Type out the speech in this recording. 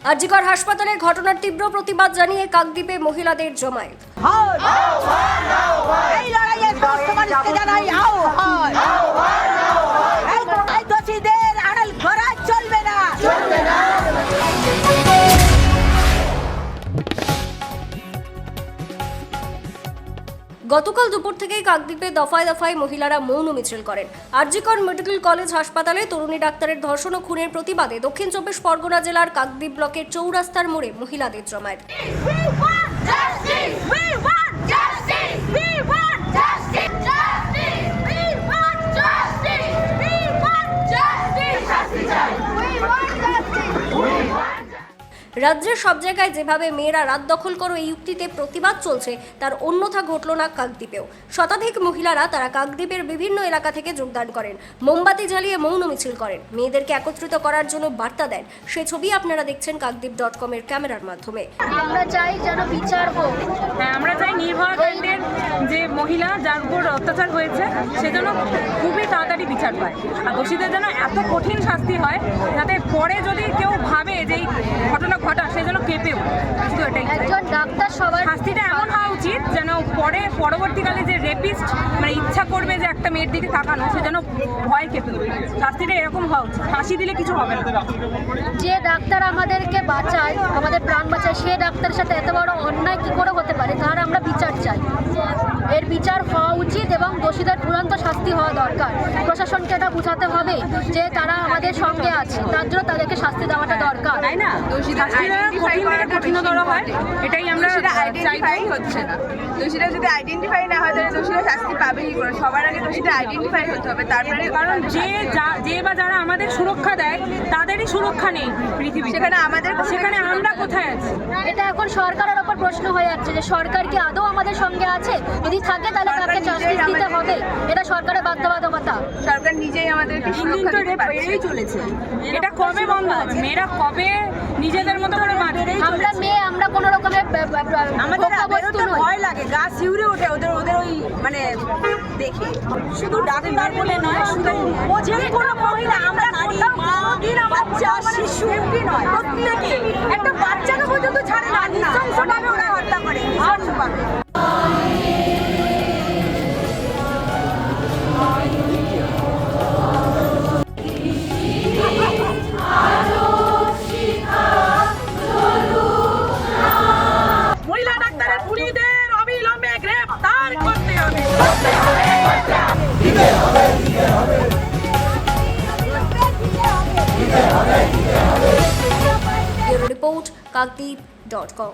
আরজিকর হাসপাতালে ঘটনার তীব্র প্রতিবাদ জানিয়ে কাকদ্বীপে মহিলাদের জমায়েত। এই লড়াইয়ে সমস্ত মানুষকে জানাই এই দোষীদের আড়াল করা চলবে না। গতকাল দুপুর থেকেই কাকদ্বীপে দফায় দফায় মহিলারা মৌন মিছিল করেন। আরজিকর মেডিকেল কলেজ হাসপাতালে তরুণী ডাক্তারের ধর্ষণ ও খুনের প্রতিবাদে দক্ষিণ চব্বিশ পরগনা জেলার কাকদ্বীপ ব্লকের চৌরাস্তার মোড়ে মহিলাদের জমায়েত। রাজ্যের সব জায়গায় যেভাবে মেয়েরা রাত দখল করো এই উক্তিতে প্রতিবাদ চলছে, তার অন্যথা ঘটল না কাকদ্বীপেও। শতাধিক মহিলারা তারা কাকদ্বীপের বিভিন্ন এলাকা থেকে যোগদান করেন, মোমবাতি জ্বালিয়ে মৌন মিছিল করেন, মেয়েদেরকে একত্রিত করার জন্য বার্তা দেন। সেই ছবি আপনারা দেখছেন কাকদ্বীপ.com এর ক্যামেরার মাধ্যমে। আমরা চাই যেন বিচার হোক। হ্যাঁ, আমরা চাই নির্ভয়াকারীদের যে মহিলা যার উপর অত্যাচার হয়েছে সেজন্য খুবই তাড়াতাড়ি বিচার পায়, আর দোষীদের যেন এত কঠিন শাস্তি হয় যাতে পরে যদি কেউ ভাবে যে এই ঘটনা ঘটা সেজন্য কেঁপেও। শুধু এটাই একজন ডাক্তার সবার শাস্তিটা এমন হওয়া উচিত যেন পরবর্তীকালে যে রেপিস্ট মানে ইচ্ছা করবে যে একটা মেয়ের দিকে তাকানো, সে যেন ভয় কেঁপে উঠবে। শাস্তিটা এরকম হওয়া উচিত, ফাঁসি দিলে কিছু হবে না। যে ডাক্তার আমাদেরকে বাঁচায়, আমাদের প্রাণ বাঁচায়, সে ডাক্তারের সাথে এত বড় অন্যায় কি করে হতে পারে? তার আমরা বিচার চাই, এর বিচার হওয়া উচিত এবং দোষীদের চূড়ান্ত শাস্তি হওয়া দরকার। প্রশাসনকে এটা বোঝাতে হবে যে তারা আমাদের সঙ্গে আছে, তার জন্য তাদেরকে শাস্তি দেওয়াটা দরকার, তাই না? কঠিনতর হয়, এটাই আমরা আইডেন্টিফাই হচ্ছে না। দোষীরা যদি আইডেন্টিফাই না হয় তাহলে দোষীরা শাস্তি পাবে কি করে? সবার আগে দোষীরা আইডেন্টিফাই হতে হবে, তারপরে। কারণ যে বা যারা আমাদের সুরক্ষা দেয় তাদেরই সুরক্ষা নেই পৃথিবীতে, সেখানে আমরা কোথায় আছি? এটা এখন সরকারের ওপর প্রশ্ন হয়ে যাচ্ছে যে সরকার কি আদৌ আমাদের সঙ্গে আছে? যদি থাকে তাহলে তাকে জাস্টিস দিতে হবে, এটা সরকারের বাধ্যবাধকতা। সরকার নিজেই আমাদেরকে সুরক্ষা দিতে পারছে। চলেছে, এটা কবে বন্ধ হবে? মেয়েরা কবে নিজেদের মতো করে বাঁচবে? আমরা মেয়ে, আমরা কোনো রকমের আমাদের ভয় লাগে, গা শিউরে ওঠে ওদের ওই মানে দেখে। শুধু ডাক্তার বলে নয়, শুধু যে কোনো মহিলা, আমরা নারী, মা, বাচ্চা, শিশু নয়, প্রত্যেকে একটা বাচ্চাকে পর্যন্ত ছাড়ে না, নৃশংসভাবে ওরা হত্যা করে, নৃশংসভাবে। মহিলা ডাক্তারের খুনিদের অবিলম্বে গ্রেফতার করতে হবে। রিপোর্ট কাকদ্বীপ.com।